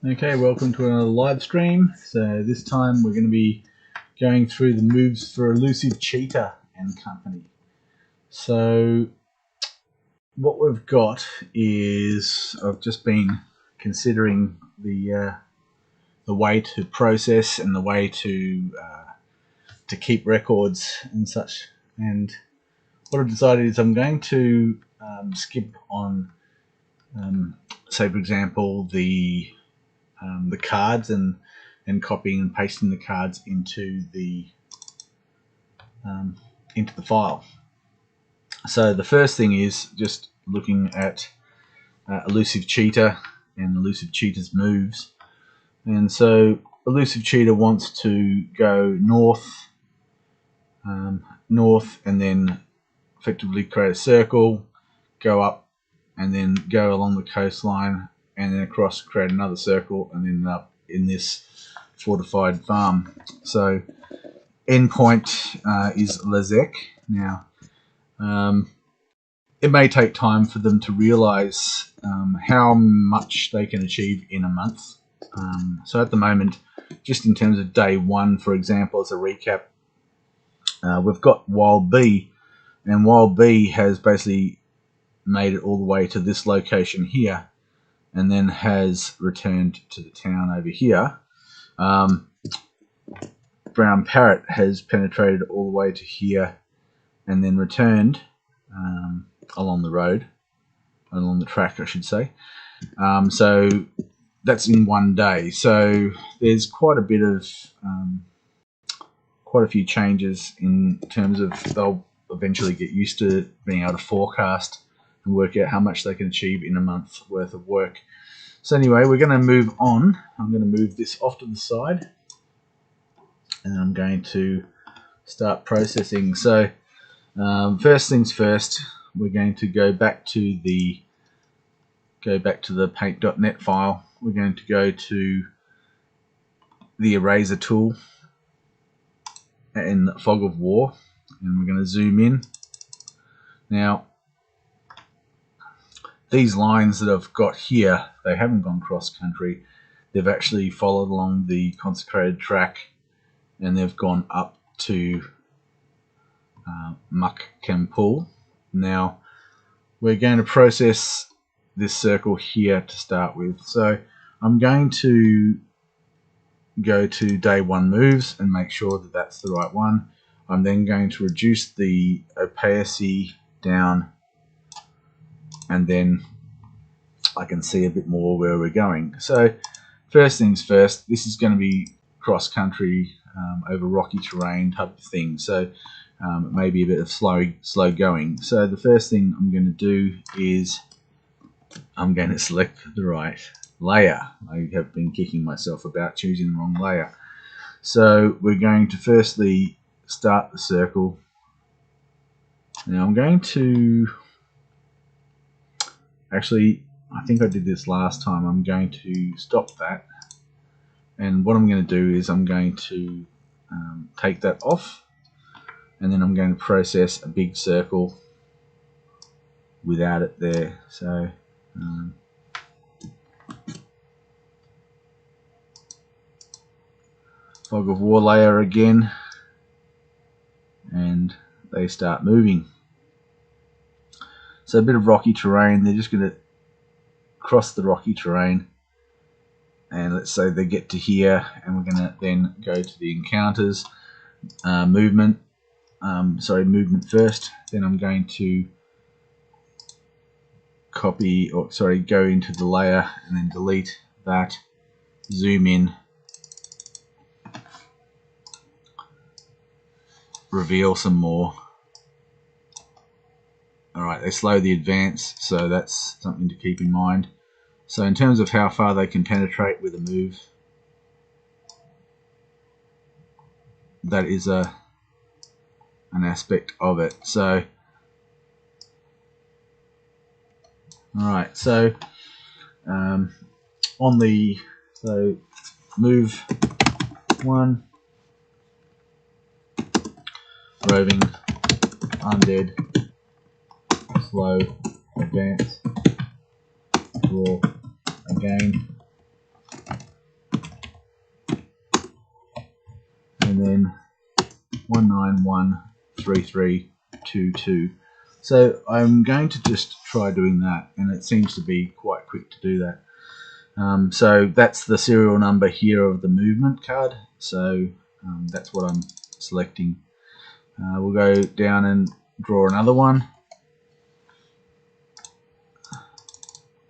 Okay, welcome to another live stream. So this time we're going to be going through the moves for Illusive Cheetah and company. So what we've got is I've just been considering the way to process and the way to keep records and such. And what I've decided is I'm going to skip on, say for example, the cards and copying and pasting the cards into the file. So the first thing is just looking at Illusive Cheetah and Illusive Cheetah's moves. And so Illusive Cheetah wants to go north, and then effectively create a circle, go up, and then go along the coastline, and then across, create another circle, and then up in this fortified farm. So endpoint is Lazek. Now, it may take time for them to realize how much they can achieve in a month. So at the moment, just in terms of day one, for example, as a recap, we've got Wild Bee, and Wild Bee has basically made it all the way to this location here, and then has returned to the town over here. Brown Parrot has penetrated all the way to here and then returned along the road, along the track I should say. So that's in one day. So there's quite a bit of quite a few changes in terms of they'll eventually get used to being able to forecast and work out how much they can achieve in a month's worth of work. So anyway, we're going to move on. I'm going to move this off to the side, and I'm going to start processing. So first things first, we're going to go back to the paint.net file. We're going to go to the eraser tool in Fog of War, and we're going to zoom in. Now, these lines that I've got here, they haven't gone cross country. They've actually followed along the consecrated track, and they've gone up to Muck Kempul. Now we're going to process this circle here to start with. So I'm going to go to day one moves and make sure that that's the right one. I'm then going to reduce the opacity down, and then I can see a bit more where we're going. So first things first, this is going to be cross country over rocky terrain type of thing. So it may be a bit of slow going. So the first thing I'm going to do is I'm going to select the right layer. I have been kicking myself about choosing the wrong layer. So we're going to firstly start the circle. Now I'm going to actually, I think I did this last time. I'm going to stop that, and what I'm going to do is I'm going to take that off, and then I'm going to process a big circle without it there. So Fog of War layer again, and they start moving. So a bit of rocky terrain, they're just going to cross the rocky terrain, and let's say they get to here, and we're going to then go to the encounters, movement first. Then I'm going to go into the layer and then delete that, zoom in, reveal some more. Alright, they slow the advance, so that's something to keep in mind. So in terms of how far they can penetrate with a move, that is an aspect of it. So alright, so move 1, roving, undead, slow, advance, draw again, 1913322. So I'm going to just try doing that, and it seems to be quite quick to do that. So that's the serial number here of the movement card. So that's what I'm selecting. We'll go down and draw another one.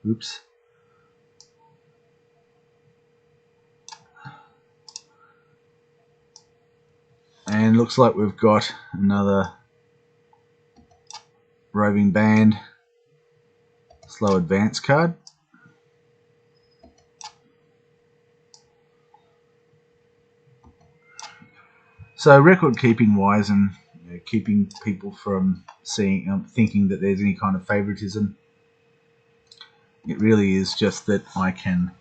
Oops. And looks like we've got another roving band slow advance card. So record keeping wise, and keeping people from seeing, thinking that there's any kind of favoritism, it really is just that I can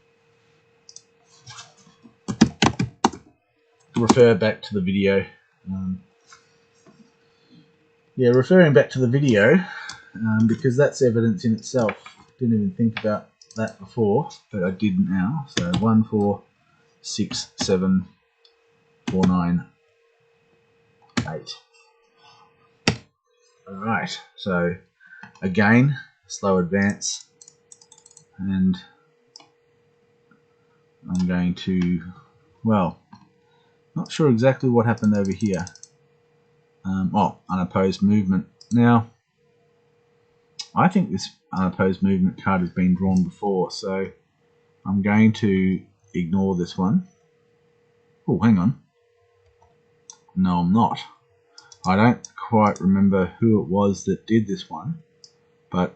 refer back to the video. Yeah, referring back to the video, because that's evidence in itself. Didn't even think about that before, but I did now. So 1, 4, 6, 7, 4, 9, 8. Alright, so again, slow advance, and I'm going to, well, not sure exactly what happened over here. Unopposed movement. Now, I think this unopposed movement card has been drawn before, so I'm going to ignore this one. Oh, hang on. No, I'm not. I don't quite remember who it was that did this one, but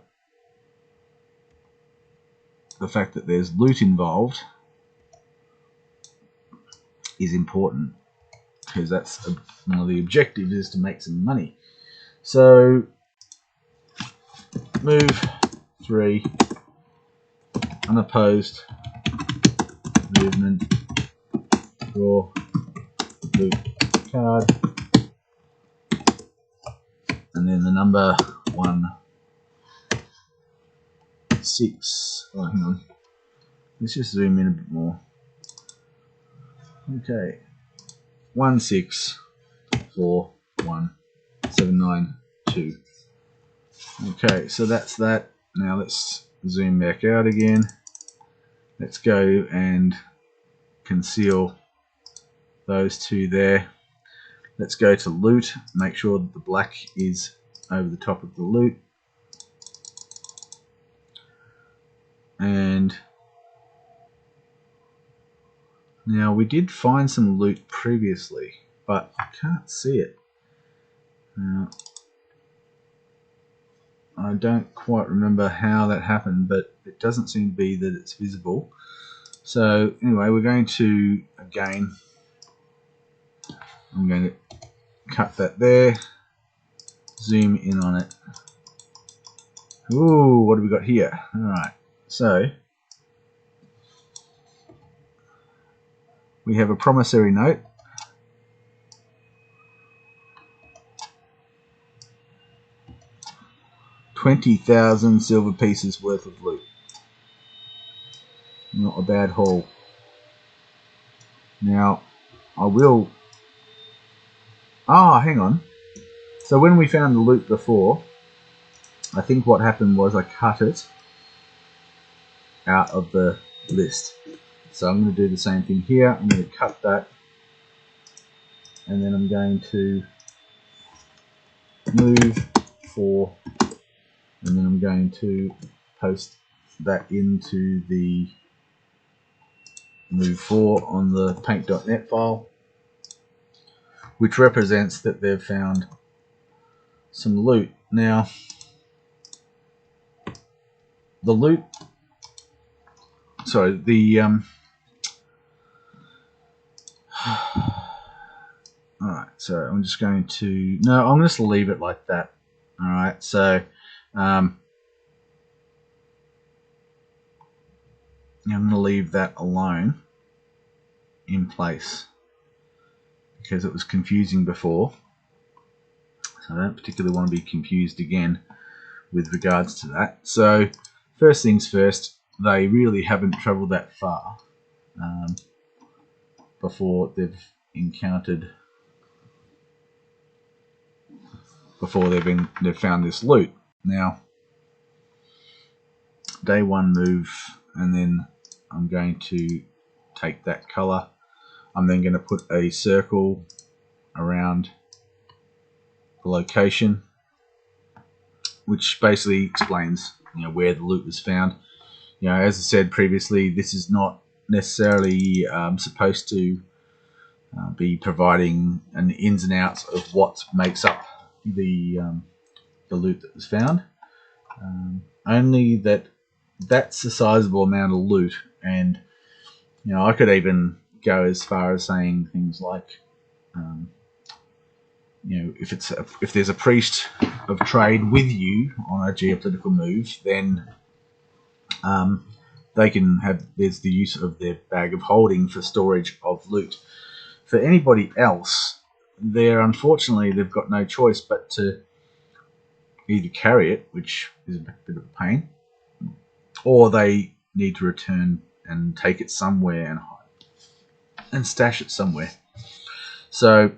the fact that there's loot involved is important, because that's one of the objectives, is to make some money. So move 3, unopposed movement, draw loot card, and then the number 1, 6. Oh, hang on. Let's just zoom in a bit more. Okay. 1, 6, 4, 1, 7, 9, 2. Okay, so that's that. Now let's zoom back out again. Let's go and conceal those two there. Let's go to loot. Make sure that the black is over the top of the loot. And now we did find some loot previously, but I can't see it. I don't quite remember how that happened, but it doesn't seem to be that it's visible. So anyway, we're going to, again, I'm going to cut that there, zoom in on it. Ooh, what have we got here? Alright, so we have a promissory note. $20,000 silver pieces worth of loot. Not a bad haul. Now, I will... Ah, hang on. So when we found the loot before, I think what happened was I cut it out of the list. So I'm going to do the same thing here. I'm going to cut that, and then I'm going to move 4, and then I'm going to post that into the move 4 on the paint.net file, which represents that they've found some loot. Now, the loot, sorry, the alright, so I'm just going to, no, I'm just leave it like that. Alright, so I'm going to leave that alone in place because it was confusing before. So I don't particularly want to be confused again with regards to that. So first things first, they really haven't travelled that far before they've encountered before they've found this loot. Now, day one move, and then I'm going to take that color. I'm then going to put a circle around the location, which basically explains, where the loot was found. As I said previously, this is not necessarily supposed to be providing an ins and outs of what makes up the loot that was found. Only that's a sizable amount of loot, and I could even go as far as saying things like, if there's a priest of trade with you on a geopolitical move, then they can there's the use of their bag of holding for storage of loot. For anybody else, unfortunately they've got no choice but to either carry it, which is a bit of a pain, or they need to return and take it somewhere and stash it somewhere. So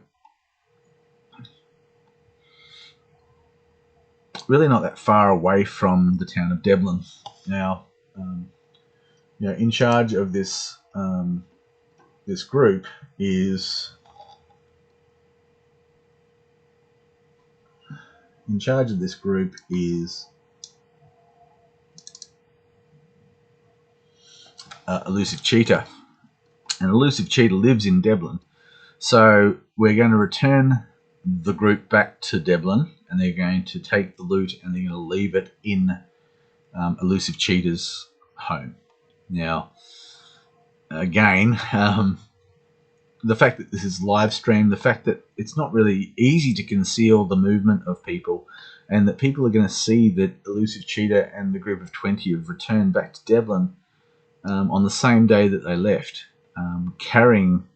really not that far away from the town of Devlin. Now, in charge of this this group is Illusive Cheetah, and Illusive Cheetah lives in Devlin. So we're going to return the group back to Devlin, and they're going to take the loot and they're going to leave it in Illusive Cheetah's home. Now, again, the fact that this is live streamed, the fact that it's not really easy to conceal the movement of people, and that people are going to see that Illusive Cheetah and the group of 20 have returned back to Devlin on the same day that they left, carrying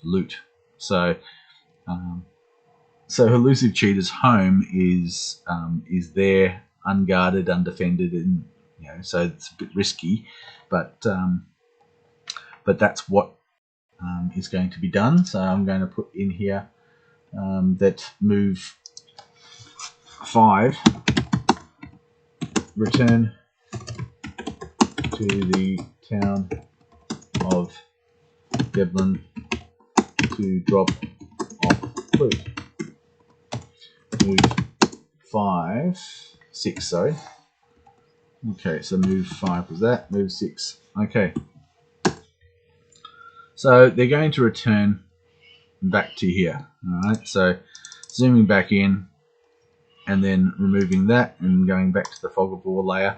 loot. So Illusive Cheetah's home is there, unguarded, undefended, and so it's a bit risky, but that's what is going to be done. So I'm going to put in here that move 5, return to the town of Devlin to drop off loot. Move 6, sorry. Okay, so move 5 was that, move 6. Okay. So they're going to return back to here. Alright, so zooming back in and then removing that and going back to the fog of war layer.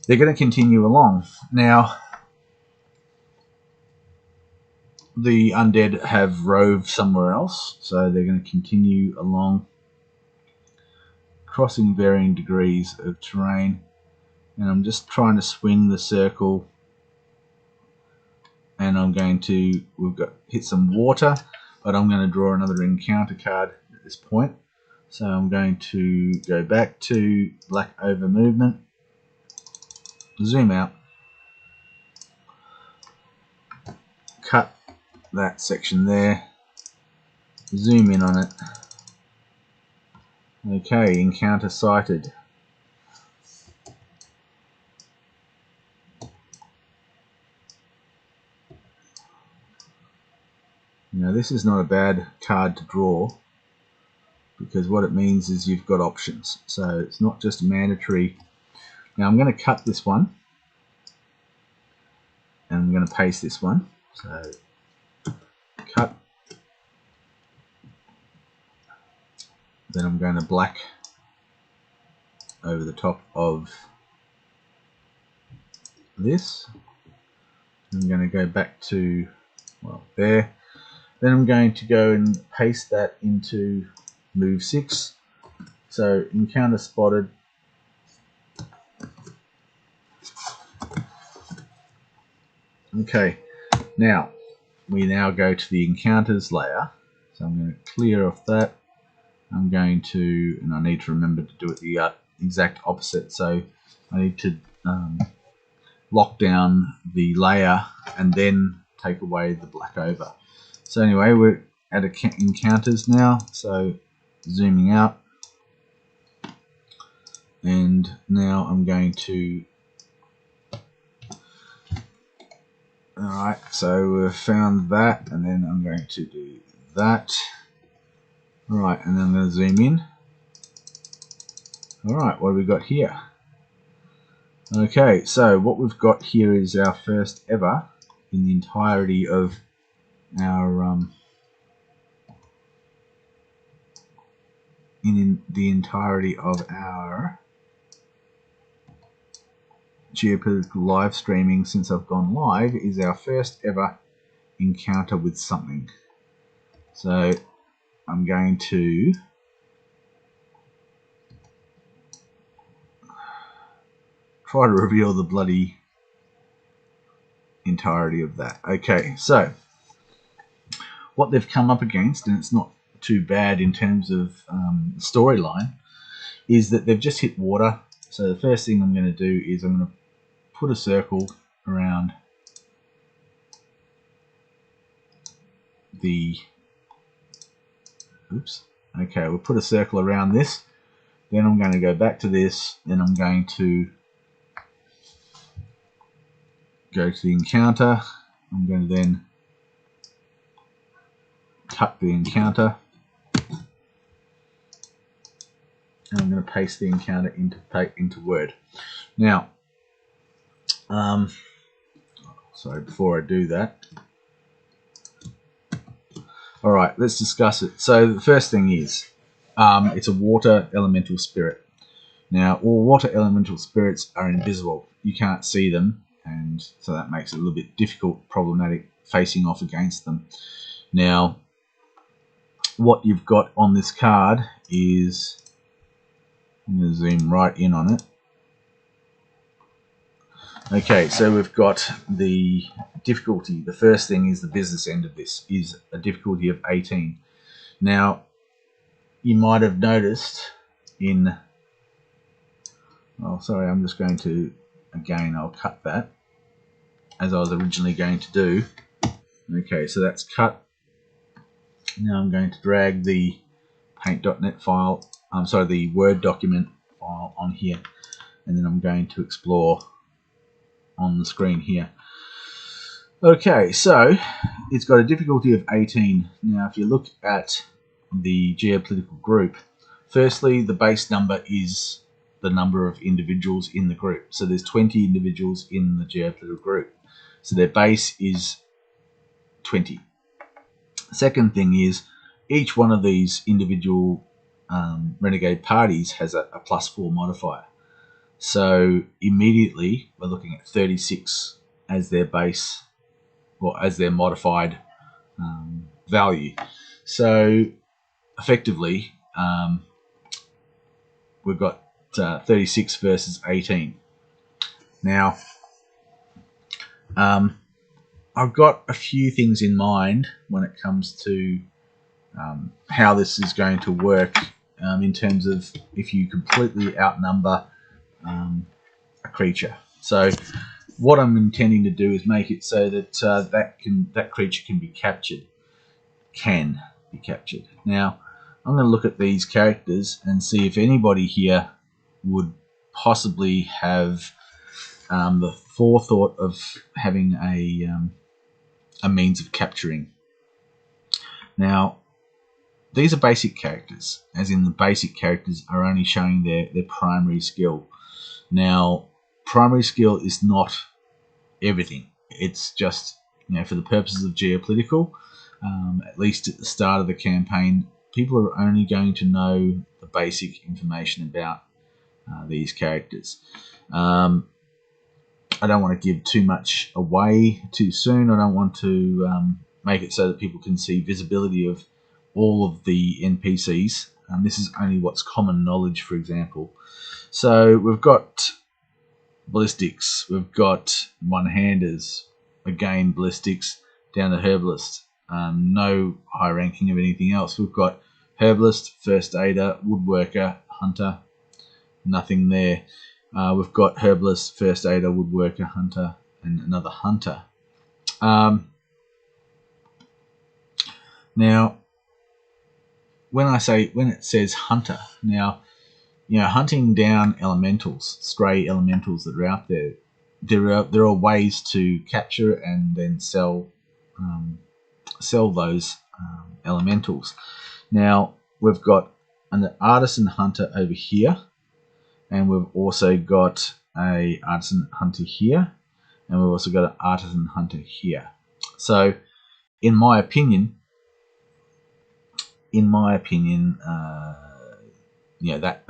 They're going to continue along. Now, the undead have roved somewhere else, so they're going to continue along, crossing varying degrees of terrain. And I'm just trying to swing the circle, and we've got hit some water, but I'm going to draw another encounter card at this point. So I'm going to go back to black over movement, zoom out, cut that section there, zoom in on it. Okay, encounter sighted. Now this is not a bad card to draw, because what it means is you've got options. So it's not just mandatory. Now I'm going to cut this one, and I'm going to paste this one. So cut. Then I'm going to black over the top of this. I'm going to go back to, there. Then I'm going to go and paste that into move 6. So encounter spotted. Okay, now we go to the encounters layer. So I'm going to clear off that. I'm going to, and I need to remember to do it the exact opposite. So I need to lock down the layer and then take away the black over. So anyway, we're at encounters now. So zooming out, and now I'm going to, alright, so we've found that, and then I'm going to do that. Alright, and then I'm going to zoom in. Alright, what have we got here? Okay, so what we've got here is our first ever in the entirety of our geopolitical live streaming since I've gone live, is our first ever encounter with something. So I'm going to try to reveal the bloody entirety of that. Okay, so what they've come up against, and it's not too bad in terms of storyline, is that they've just hit water. So the first thing I'm going to do is I'm going to put a circle around the, oops, okay, we'll put a circle around this. Then I'm going to go back to this, then I'm going to go to the encounter. I'm going to then cut the encounter, and I'm going to paste the encounter into Word. Now, sorry, before I do that, all right, let's discuss it. So the first thing is, it's a water elemental spirit. Now, all water elemental spirits are invisible. You can't see them, and so that makes it a little bit difficult, problematic, facing off against them. Now, what you've got on this card is, I'm going to zoom right in on it. Okay, so we've got the difficulty. The first thing is the business end of this is a difficulty of 18. Now, you might have noticed in, oh sorry, I'm just going to, again, I'll cut that as I was originally going to do. Okay, so that's cut. Now I'm going to drag the paint.net file, the Word document file on here, and then I'm going to explore on the screen here. Okay, so it's got a difficulty of 18. Now, if you look at the geopolitical group, firstly, the base number is the number of individuals in the group. So there's 20 individuals in the geopolitical group. So their base is 20. Second thing is, each one of these individual Renegade parties has a +4 modifier. So immediately we're looking at 36 as their base, or as their modified value. So effectively, we've got 36 versus 18. Now, I've got a few things in mind when it comes to how this is going to work in terms of if you completely outnumber a creature. So what I'm intending to do is make it so that that creature can be captured. Now, I'm going to look at these characters and see if anybody here would possibly have the forethought of having a means of capturing. Now, these are basic characters, as in the basic characters are only showing their primary skill. Now, primary skill is not everything. It's just, for the purposes of geopolitical, at least at the start of the campaign, people are only going to know the basic information about these characters. I don't want to give too much away too soon. I don't want to make it so that people can see visibility of all of the NPCs. This is only what's common knowledge, for example. So we've got ballistics, we've got one-handers, again ballistics, down to herbalist. No high ranking of anything else. We've got herbalist, first aider, woodworker, hunter, nothing there. We've got herbalist, first aider, woodworker, hunter, and another hunter. Now, when it says hunter, now, you know, hunting down elementals, stray elementals that are out there, there are ways to capture and then sell those elementals. Now we've got an artisan hunter over here, and we've also got a artisan hunter here, and we've also got an artisan hunter here. So, in my opinion,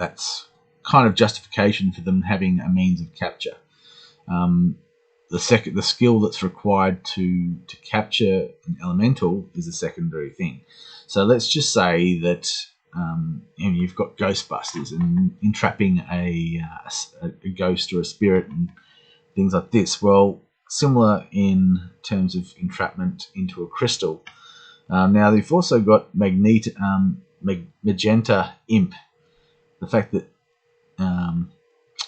that's kind of justification for them having a means of capture. The skill that's required to capture an elemental is a secondary thing. So let's just say that you've got Ghostbusters and entrapping a ghost or a spirit and things like this. Well, similar in terms of entrapment into a crystal. Now they've also got Magenta Imp. The fact that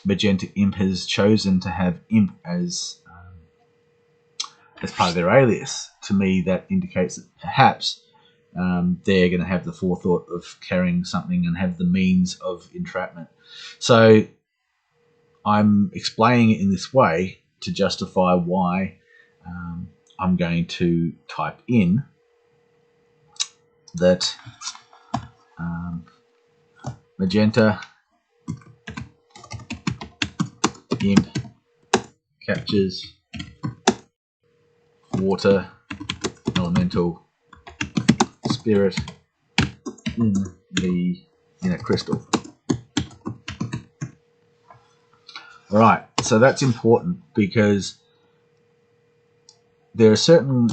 Magenta Imp has chosen to have Imp as part of their alias, to me that indicates that perhaps they're going to have the forethought of carrying something and have the means of entrapment. So I'm explaining it in this way to justify why I'm going to type in that Magenta Imp captures water elemental spirit in a crystal. Alright, so that's important because there are certain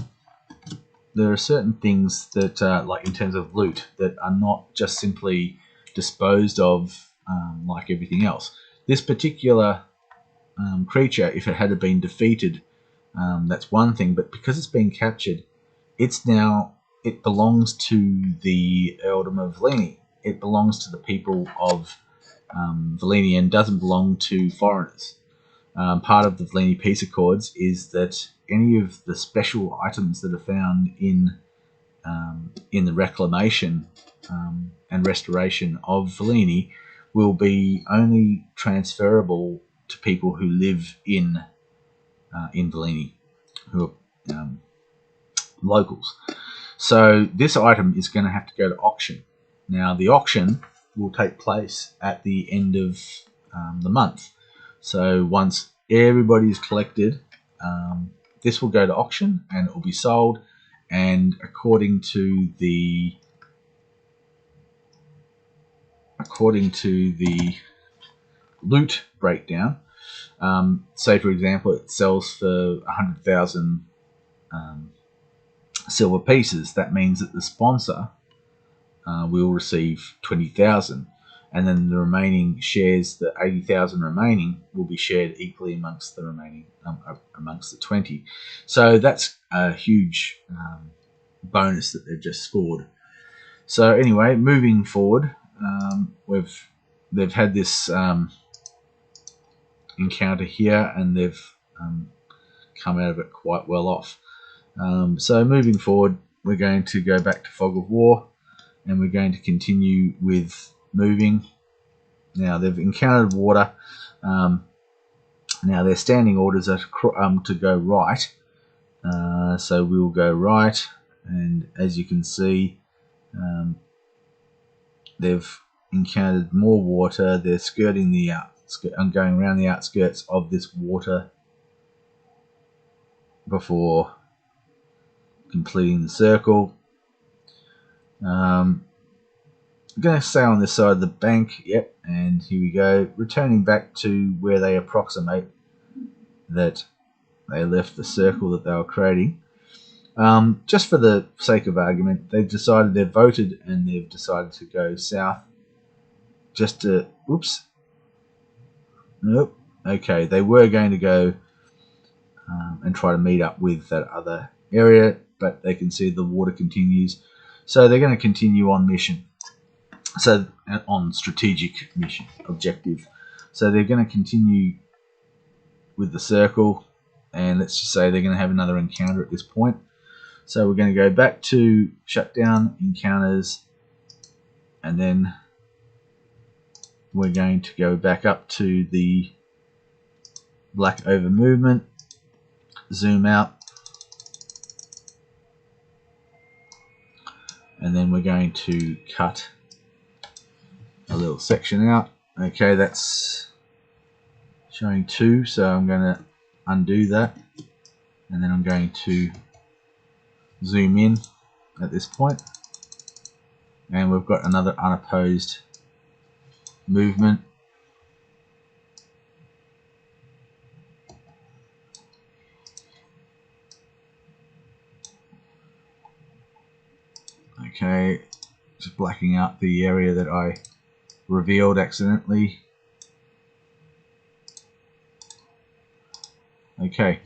things that, like in terms of loot, that are not just simply disposed of like everything else. This particular creature, if it had been defeated, that's one thing, but because it's been captured, it belongs to the Earldom of Velini. It belongs to the people of Velini and doesn't belong to foreigners. Part of the Velini Peace Accords is that any of the special items that are found in the reclamation and restoration of Velini will be only transferable to people who live in Velini, who are locals. So this item is going to have to go to auction. Now the auction will take place at the end of the month. So once everybody's collected, this will go to auction and it will be sold. And according to the loot breakdown, say for example it sells for 100,000 silver pieces. That means that the sponsor will receive 20,000, and then the remaining shares, the 80,000 remaining, will be shared equally amongst the remaining amongst the 20. So that's a huge bonus that they've just scored. So anyway, moving forward, they've had this encounter here, and they've come out of it quite well off. So moving forward, we're going to go back to Fog of War, and we're going to continue with moving. Now they've encountered water. Now their standing orders are to go right. So we'll go right, and as you can see, they've encountered more water. They're skirting the going around the outskirts of this water before completing the circle. I'm going to stay on this side of the bank. Yep, and here we go. Returning back to where they approximate that they left the circle that they were creating. Just for the sake of argument, they've voted and they've decided to go south. Just to, oops. Nope. Okay, they were going to go and try to meet up with that other area, but they can see the water continues. So they're going to continue on mission. So on strategic mission objective. So they're going to continue with the circle, and let's just say they're going to have another encounter at this point. So we're going to go back to shutdown encounters, and then we're going to go back up to the black over movement, zoom out, and then we're going to cut a little section out. Okay, that's showing 2, so I'm going to undo that, and then I'm going to zoom in at this point, and we've got another unopposed movement. Okay, just blacking out the area that I revealed accidentally. Okay,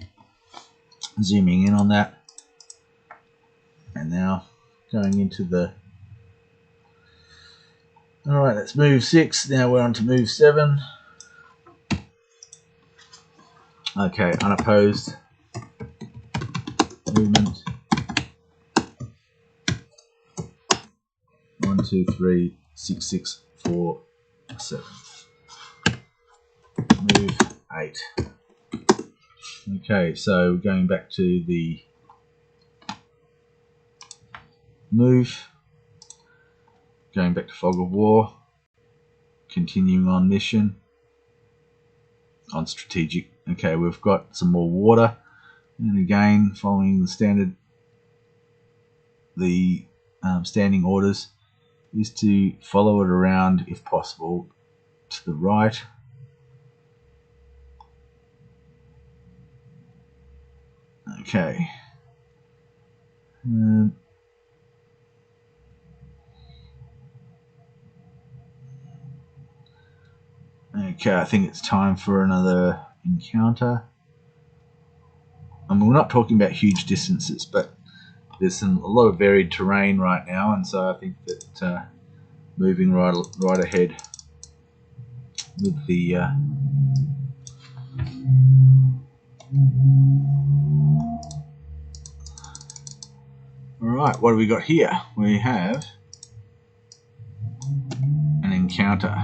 zooming in on that, and now going into the... Alright, that's move 6, now we're on to move 7. Okay, unopposed movement. 1, 2, 3, 6, 6, 4, 7. Move 8. Okay, so going back to the move, going back to Fog of War, continuing on mission, on strategic. Okay, we've got some more water, and again, following the standard, the standing orders is to follow it around if possible to the right. Okay. Okay, I think it's time for another encounter. I mean, we're not talking about huge distances, but there's a lot of varied terrain right now, and so I think that moving right ahead with the Alright, what do we got here? We have an encounter.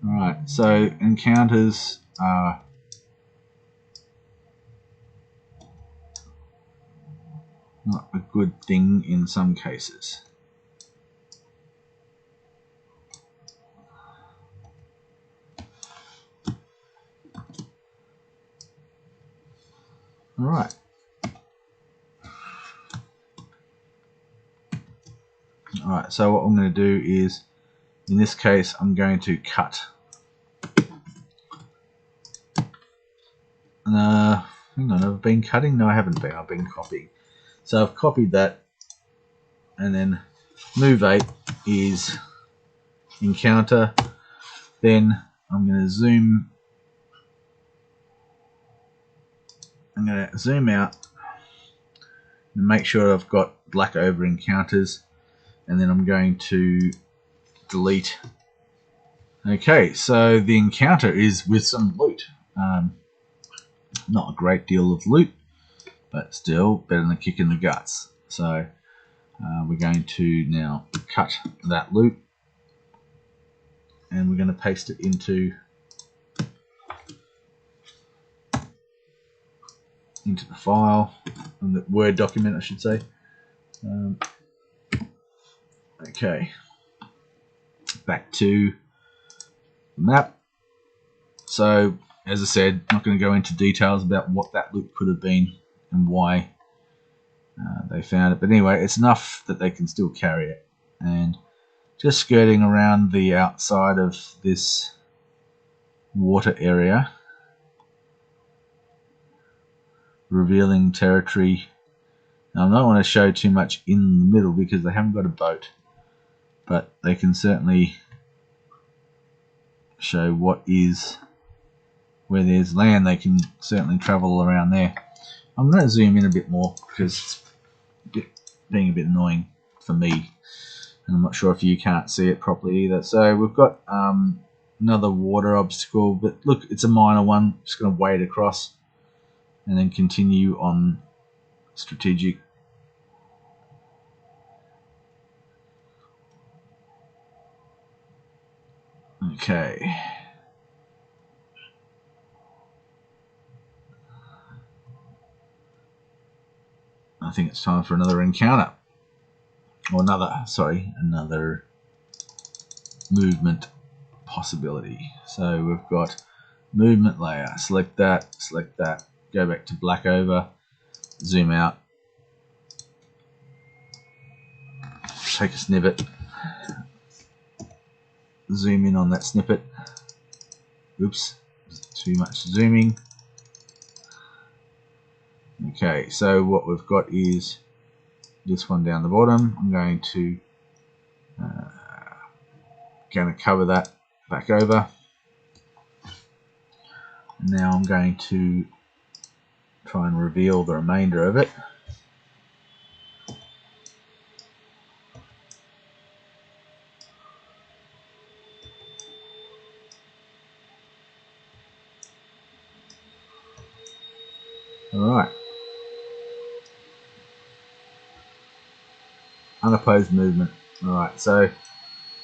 Alright, so encounters are not a good thing in some cases. Alright. Alright, so what I'm going to do is, in this case, I'm going to cut. Hang on, I've been cutting? No, I haven't been. I've been copying. So I've copied that, and then move 8 is encounter. Then I'm going to zoom. I'm going to zoom out and make sure I've got black over encounters, and then I'm going to delete. Okay, so the encounter is with some loot. Not a great deal of loot, but still better than a kick in the guts. So we're going to now cut that loot, and we're going to paste it into the file, the Word document, I should say. Okay, back to the map. So, as I said, not going to go into details about what that loot could have been and why they found it. But anyway, it's enough that they can still carry it. And just skirting around the outside of this water area, revealing territory. Now, I don't want to show too much in the middle because they haven't got a boat, but they can certainly show what is... Where there's land, they can certainly travel around there. I'm going to zoom in a bit more because it's being a bit annoying for me, and I'm not sure if you can't see it properly either. So we've got another water obstacle, but look, it's a minor one. Just going to wade across and then continue on strategic. Okay. I think it's time for another encounter. Or another movement possibility. So we've got movement layer. Select that, go back to black over, zoom out, take a snippet, zoom in on that snippet. Oops, too much zooming. Okay, so what we've got is this one down the bottom. I'm going to cover that back over. Now I'm going to try and reveal the remainder of it. Alright. Unopposed movement. Alright, so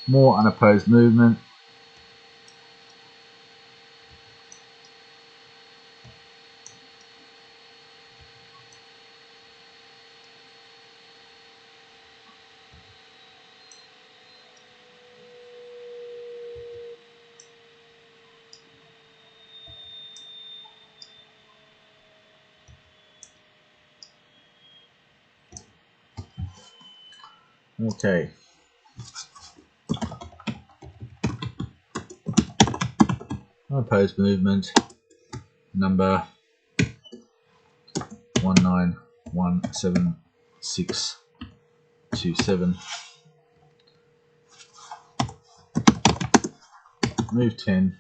more unopposed movement. Okay. Unopposed movement number 191767. Move 10.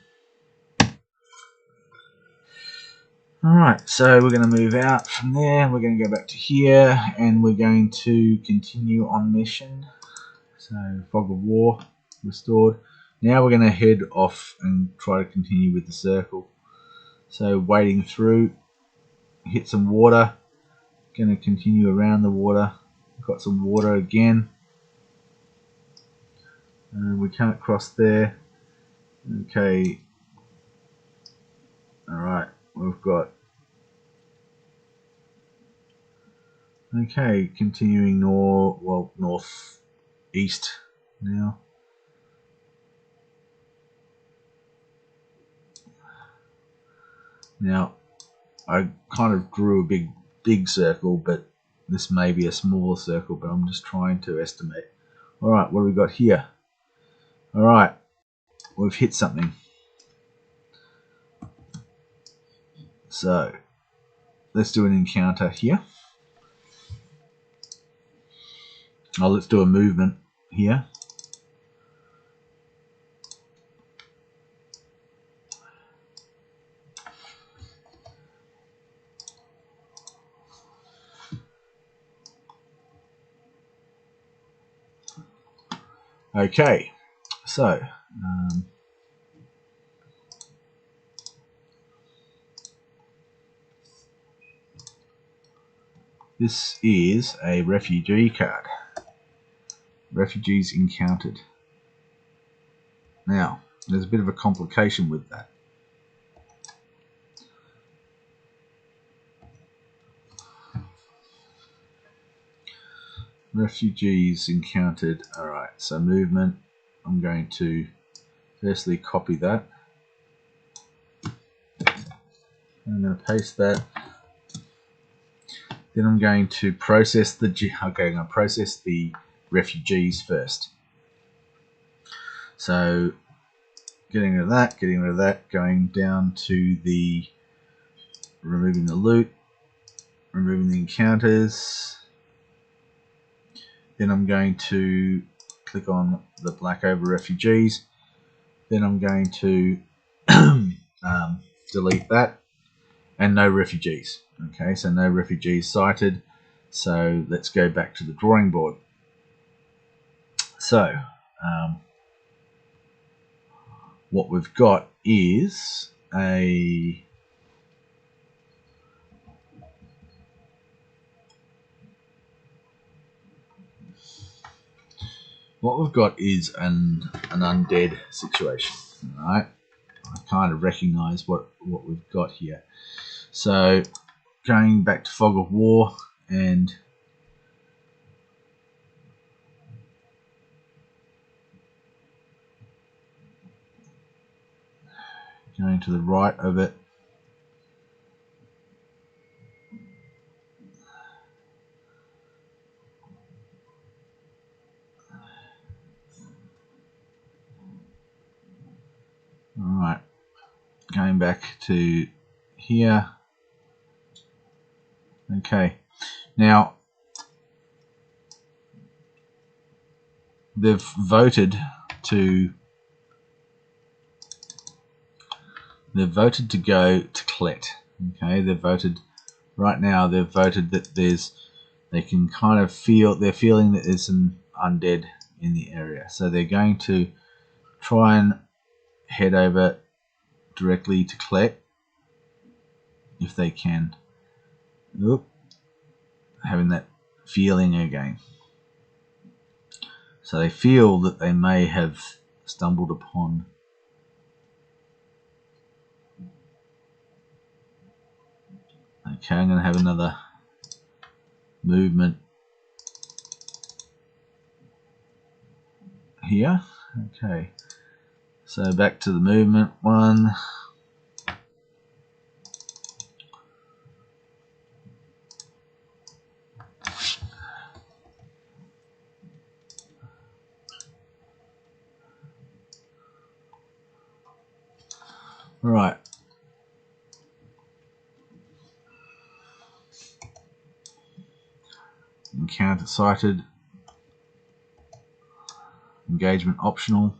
Alright, so we're going to move out from there. We're going to go back to here and we're going to continue on mission. So Fog of War restored. Now we're going to head off and try to continue with the circle. So wading through, hit some water. Going to continue around the water. Got some water again. We can't cross there. Okay. Alright, we've got. Okay, continuing north east now. Now, I kind of drew a big circle, but this may be a smaller circle, but I'm just trying to estimate. Alright, what have we got here? Alright, we've hit something. So, let's do an encounter here. Oh, let's do a movement here. Okay, so this is a refugee card. Refugees encountered. Now, there's a bit of a complication with that. Refugees encountered. Alright, so movement. I'm going to firstly copy that. I'm going to paste that. Then I'm going to process the refugees first. So getting rid of that, going down to the removing the loot, removing the encounters. Then I'm going to click on the black over refugees. Then I'm going to delete that, and no refugees. Okay, so no refugees cited. So let's go back to the drawing board. So what we've got is a an undead situation. Right, I kind of recognize what we've got here. So going back to Fog of War and going to the right of it. Alright, going back to here. Okay, now they've voted to go to Clet. Okay, they've voted right now. They've voted that they can kind of feel, they're feeling that there's some undead in the area, so they're going to try and head over directly to Clet if they can. Oop, having that feeling again. So they feel that they may have stumbled upon okay, I'm going to have another movement here. Okay, so back to the movement one. Right. Encounter sighted. Engagement optional.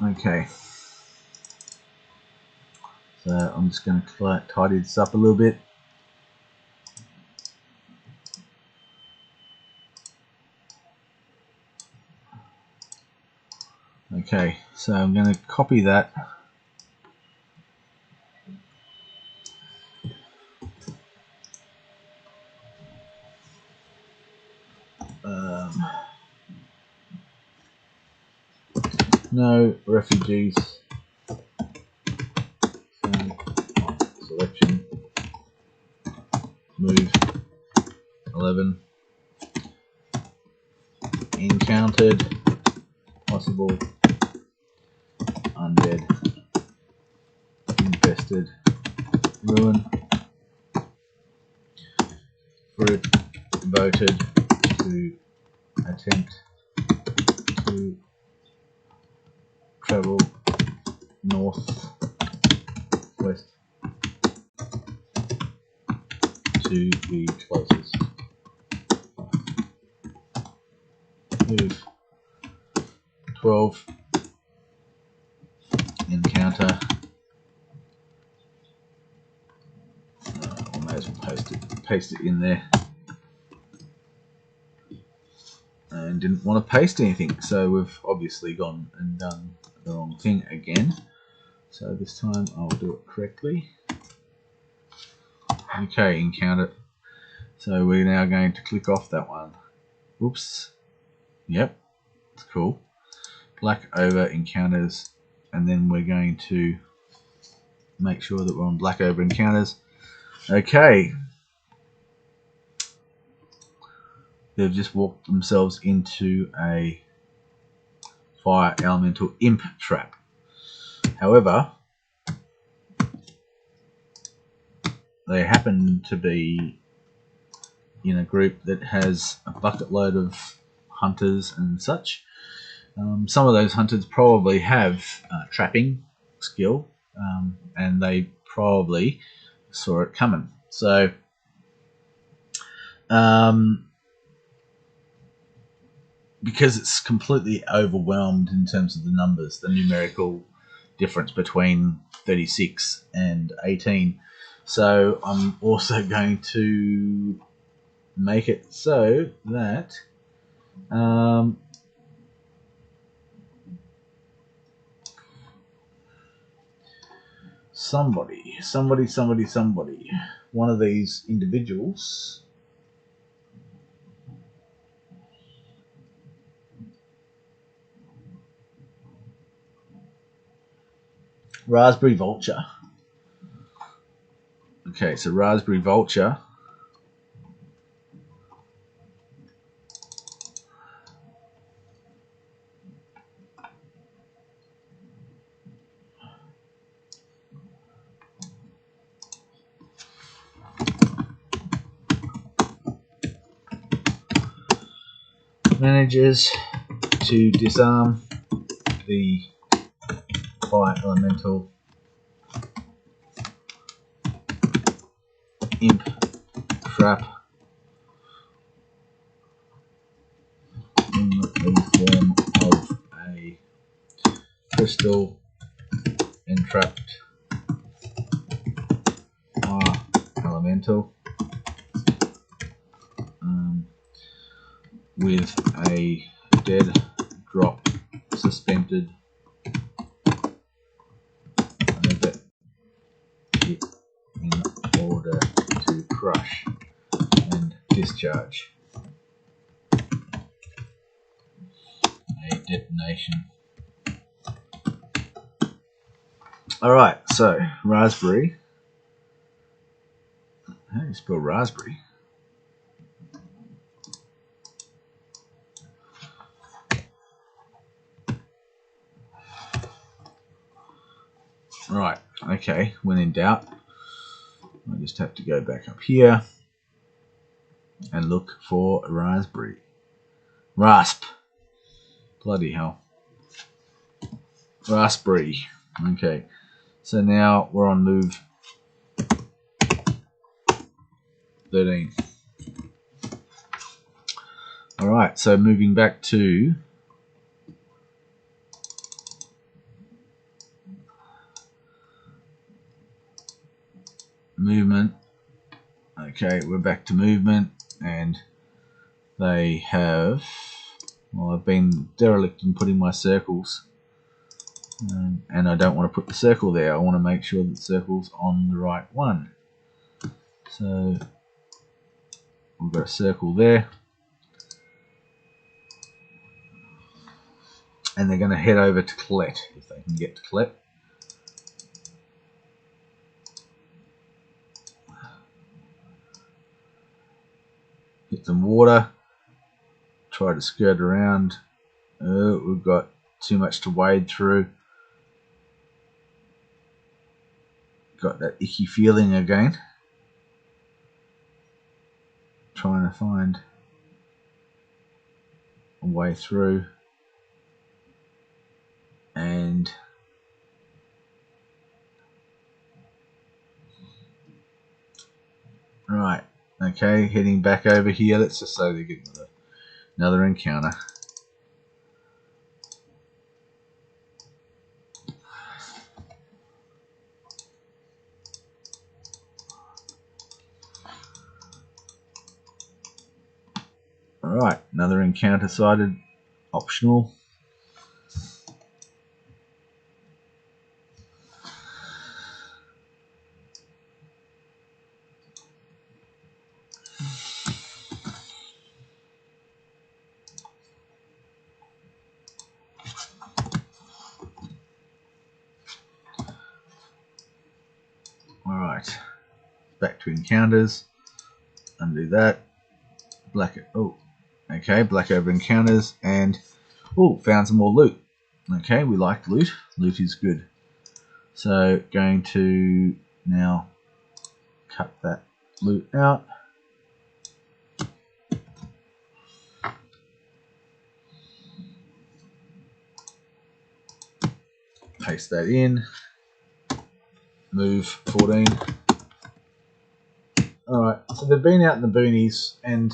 Okay. So I'm just going to tidy this up a little bit. Okay, so I'm going to copy that. No refugees. Selection. Move 11. Encountered. Possible. Undead. Infested. Ruin. Fruit. Voted to attempt to travel north west to the closest. Move 12. Encounter. I may as well paste it in there. And didn't want to paste anything, so we've obviously gone and done the wrong thing again. So this time I'll do it correctly. Okay, encounter. So we're now going to click off that one. Oops. Yep, it's cool. Black over encounters, and then we're going to make sure that we're on black over encounters. Okay. They've just walked themselves into a fire elemental imp trap. However, they happen to be in a group that has a bucket load of hunters and such. Some of those hunters probably have trapping skill, and they probably saw it coming. So because it's completely overwhelmed in terms of the numbers, the numerical difference between 36 and 18. So I'm also going to make it so that somebody, one of these individuals Raspberry Vulture. Okay, so Raspberry Vulture manages to disarm the fire elemental imp trap in the form of a crystal entrapped fire elemental with a dead drop suspended over it in order to crush and discharge a detonation. Alright, so raspberry. How do you spell raspberry? Right, okay, when in doubt, I just have to go back up here and look for raspberry. Rasp. Bloody hell. Raspberry. Okay, so now we're on move 13. Alright, so moving back to movement. Okay, we're back to movement, and they have, well, I've been derelict in putting my circles, and I don't want to put the circle there. I want to make sure that the circle's on the right one. So we've got a circle there, and they're going to head over to Colette if they can get to Colette. Get some water, try to skirt around. We've got too much to wade through. Got that icky feeling again. Trying to find a way through. And right, okay, heading back over here. Let's just say they get another encounter. Alright, another encounter sighted, optional. Alright, back to encounters, undo that, black, oh, okay, black over encounters, and, oh, found some more loot. Okay, we like loot, loot is good. So, going to now cut that loot out. Paste that in. Move 14. Alright, so they've been out in the boonies, and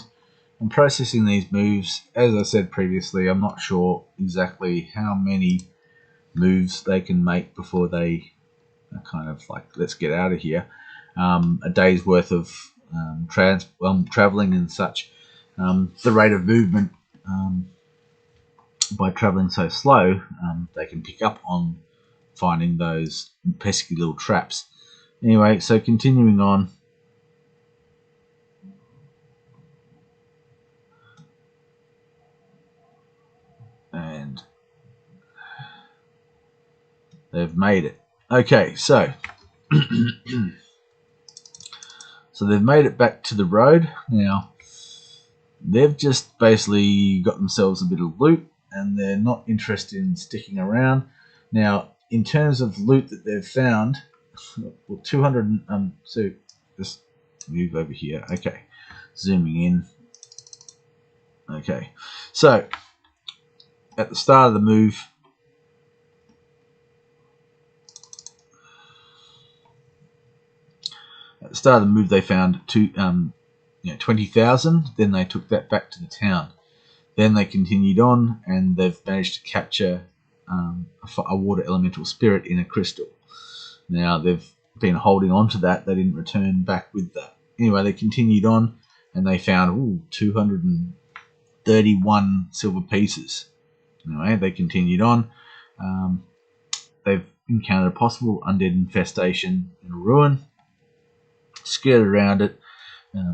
I'm processing these moves. As I said previously, I'm not sure exactly how many moves they can make before they are kind of like, let's get out of here. A day's worth of traveling and such. The rate of movement, by traveling so slow, they can pick up on finding those pesky little traps. Anyway, so continuing on. And they've made it. Okay, so so they've made it back to the road. Now, they've just basically got themselves a bit of loot, and they're not interested in sticking around. Now, in terms of loot that they've found, well, 200. So just move over here. Okay, zooming in. Okay, so at the start of the move, they found 20,000. Then they took that back to the town. Then they continued on, and they've managed to capture a water elemental spirit in a crystal. Now, they've been holding on to that. They didn't return back with that. Anyway, they continued on, and they found 231 silver pieces. Anyway, they continued on. They've encountered a possible undead infestation in a ruin, skirted around it,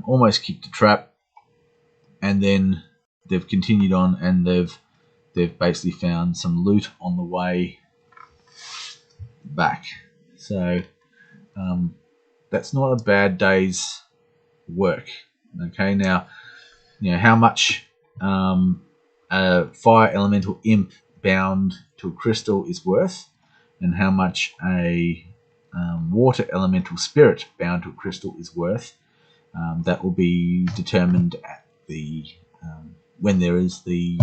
almost kicked a trap, and then they've continued on, and they've basically found some loot on the way back. So that's not a bad day's work. Okay, now how much a fire elemental imp bound to a crystal is worth, and how much a water elemental spirit bound to a crystal is worth, that will be determined at the when there is the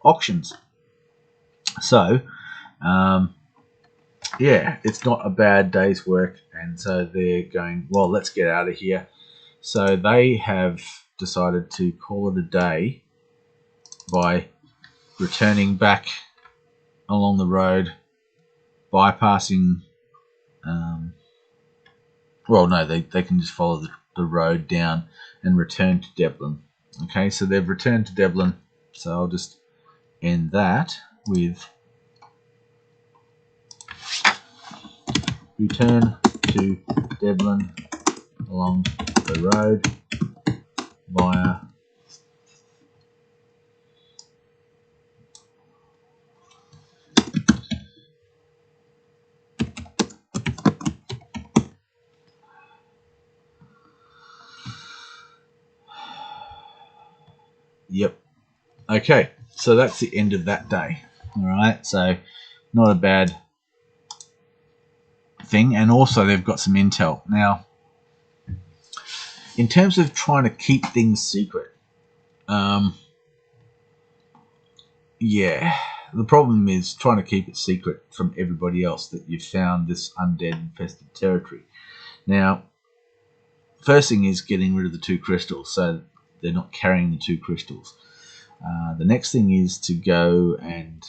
auctions. So yeah, it's not a bad day's work, and so they're going, well, let's get out of here. So they have decided to call it a day by returning back along the road, bypassing well, no, they can just follow the road down and return to Devlin. Okay, so they've returned to Devlin, so I'll just end that with return to Devlin along the road via Yep. Okay, so that's the end of that day. Alright, so not a bad thing, and also they've got some intel. Now, in terms of trying to keep things secret, yeah, the problem is trying to keep it secret from everybody else that you've found this undead infested territory. Now, first thing is getting rid of the 2 crystals, so they're not carrying the 2 crystals. The next thing is to go and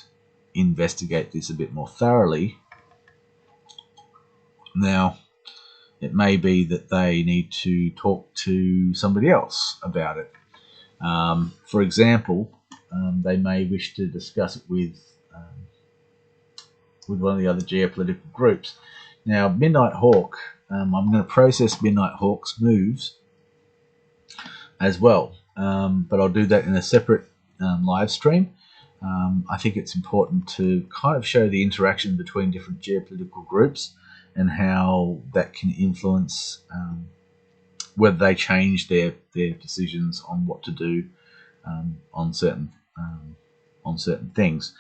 investigate this a bit more thoroughly. Now, it may be that they need to talk to somebody else about it. For example, they may wish to discuss it with one of the other geopolitical groups. Now, Midnight Hawk, I'm going to process Midnight Hawk's moves as well, but I'll do that in a separate live stream. I think it's important to kind of show the interaction between different geopolitical groups and how that can influence whether they change their decisions on what to do on certain things.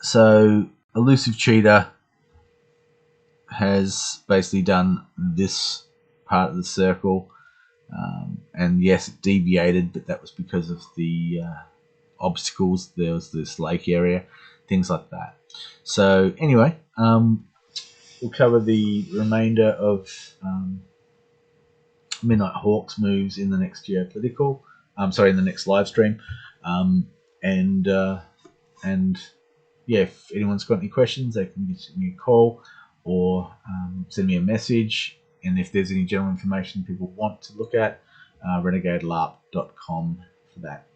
So Illusive Cheetah has basically done this part of the circle, and yes, it deviated, but that was because of the obstacles. There was this lake area, things like that. So anyway, we'll cover the remainder of Midnight Hawks moves in the next geopolitical. In the next live stream. And yeah, if anyone's got any questions, they can give me a call or send me a message. And if there's any general information people want to look at, renegadelarp.com for that.